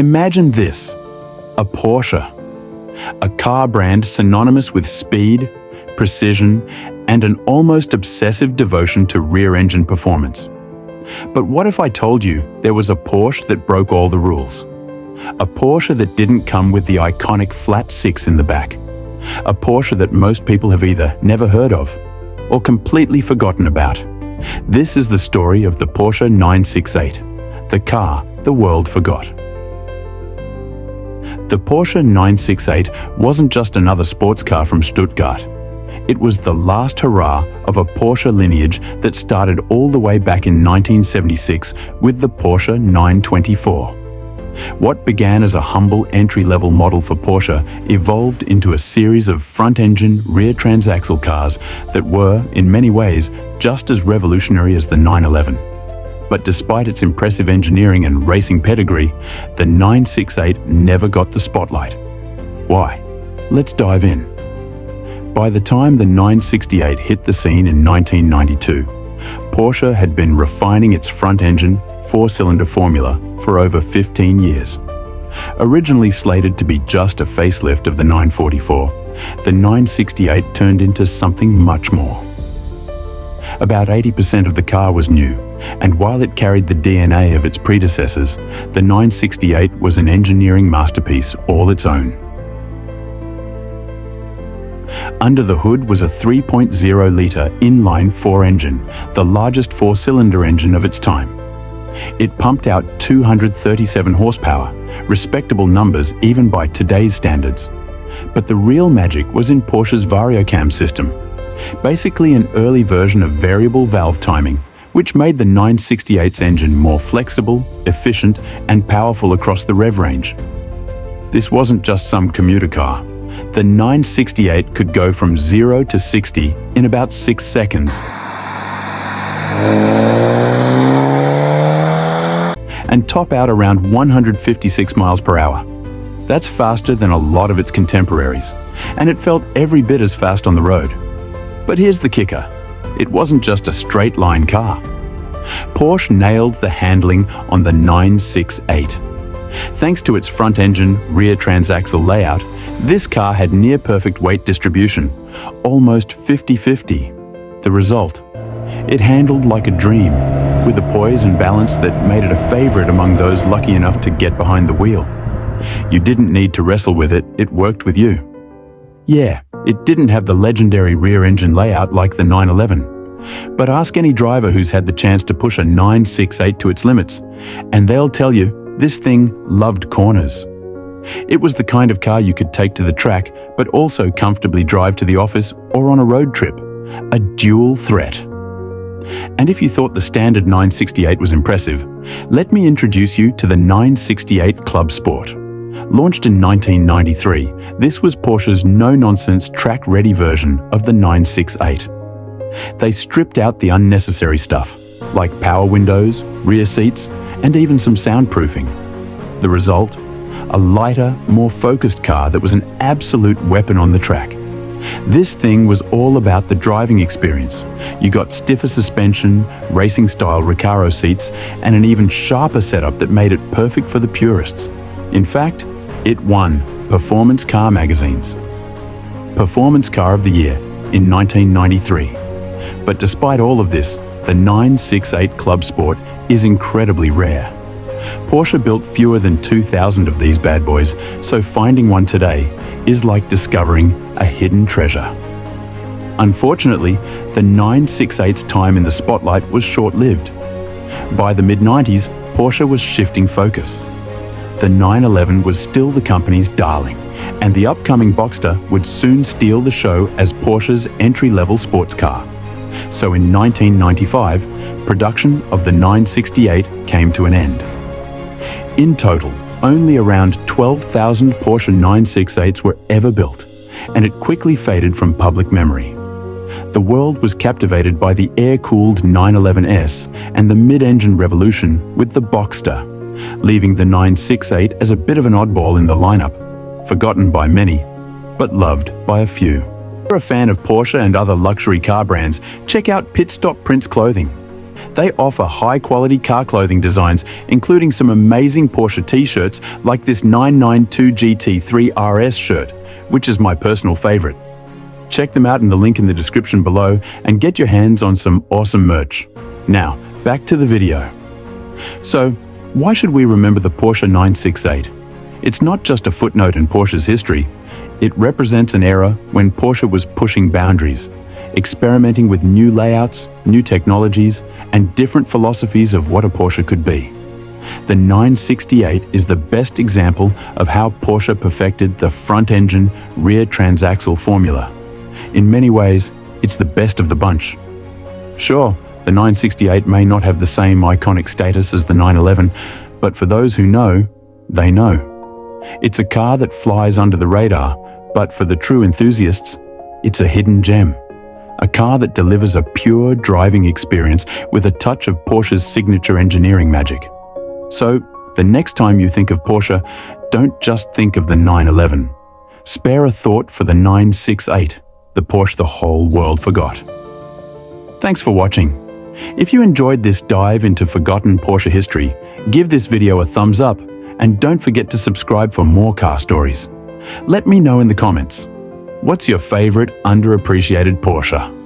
Imagine this, a Porsche, a car brand synonymous with speed, precision, and an almost obsessive devotion to rear-engine performance. But what if I told you there was a Porsche that broke all the rules? A Porsche that didn't come with the iconic flat six in the back. A Porsche that most people have either never heard of or completely forgotten about. This is the story of the Porsche 968, the car the world forgot. The Porsche 968 wasn't just another sports car from Stuttgart. It was the last hurrah of a Porsche lineage that started all the way back in 1976 with the Porsche 924. What began as a humble entry-level model for Porsche evolved into a series of front-engine, rear transaxle cars that were, in many ways, just as revolutionary as the 911. But despite its impressive engineering and racing pedigree, the 968 never got the spotlight. Why? Let's dive in. By the time the 968 hit the scene in 1992, Porsche had been refining its front-engine, four-cylinder formula for over 15 years. Originally slated to be just a facelift of the 944, the 968 turned into something much more. About 80% of the car was new, and while it carried the DNA of its predecessors, the 968 was an engineering masterpiece all its own. Under the hood was a 3.0-litre inline-four engine, the largest four-cylinder engine of its time. It pumped out 237 horsepower, respectable numbers even by today's standards. But the real magic was in Porsche's Variocam system, basically an early version of variable valve timing, which made the 968's engine more flexible, efficient, and powerful across the rev range. This wasn't just some commuter car. The 968 could go from 0 to 60 in about 6 seconds. And top out around 156 miles per hour. That's faster than a lot of its contemporaries, and it felt every bit as fast on the road. But here's the kicker. It wasn't just a straight-line car. Porsche nailed the handling on the 968. Thanks to its front-engine, rear transaxle layout, this car had near-perfect weight distribution, almost 50-50. The result? It handled like a dream, with a poise and balance that made it a favorite among those lucky enough to get behind the wheel. You didn't need to wrestle with it, it worked with you. Yeah, it didn't have the legendary rear-engine layout like the 911. But ask any driver who's had the chance to push a 968 to its limits, and they'll tell you this thing loved corners. It was the kind of car you could take to the track, but also comfortably drive to the office or on a road trip. A dual threat. And if you thought the standard 968 was impressive, let me introduce you to the 968 Club Sport. Launched in 1993, this was Porsche's no-nonsense track-ready version of the 968. They stripped out the unnecessary stuff, like power windows, rear seats, and even some soundproofing. The result? A lighter, more focused car that was an absolute weapon on the track. This thing was all about the driving experience. You got stiffer suspension, racing-style Recaro seats, and an even sharper setup that made it perfect for the purists. In fact, it won Performance Car magazines. Performance Car of the Year in 1993. But despite all of this, the 968 Club Sport is incredibly rare. Porsche built fewer than 2,000 of these bad boys, so finding one today is like discovering a hidden treasure. Unfortunately, the 968's time in the spotlight was short-lived. By the mid-90s, Porsche was shifting focus. The 911 was still the company's darling, and the upcoming Boxster would soon steal the show as Porsche's entry-level sports car. So in 1995, production of the 968 came to an end. In total, only around 12,000 Porsche 968s were ever built, and it quickly faded from public memory. The world was captivated by the air-cooled 911S and the mid-engine revolution with the Boxster, leaving the 968 as a bit of an oddball in the lineup, forgotten by many, but loved by a few. If you're a fan of Porsche and other luxury car brands, check out Pit Stop Prince Clothing. They offer high-quality car clothing designs, including some amazing Porsche t-shirts like this 992 GT3 RS shirt, which is my personal favorite. Check them out in the link in the description below and get your hands on some awesome merch. Now, back to the video. So, why should we remember the Porsche 968? It's not just a footnote in Porsche's history. It represents an era when Porsche was pushing boundaries, experimenting with new layouts, new technologies, and different philosophies of what a Porsche could be. The 968 is the best example of how Porsche perfected the front-engine, rear transaxle formula. In many ways, it's the best of the bunch. Sure, the 968 may not have the same iconic status as the 911, but for those who know, they know. It's a car that flies under the radar, but for the true enthusiasts, it's a hidden gem. A car that delivers a pure driving experience with a touch of Porsche's signature engineering magic. So, the next time you think of Porsche, don't just think of the 911. Spare a thought for the 968, the Porsche the whole world forgot. Thanks for watching. If you enjoyed this dive into forgotten Porsche history, give this video a thumbs up and don't forget to subscribe for more car stories. Let me know in the comments, what's your favorite underappreciated Porsche?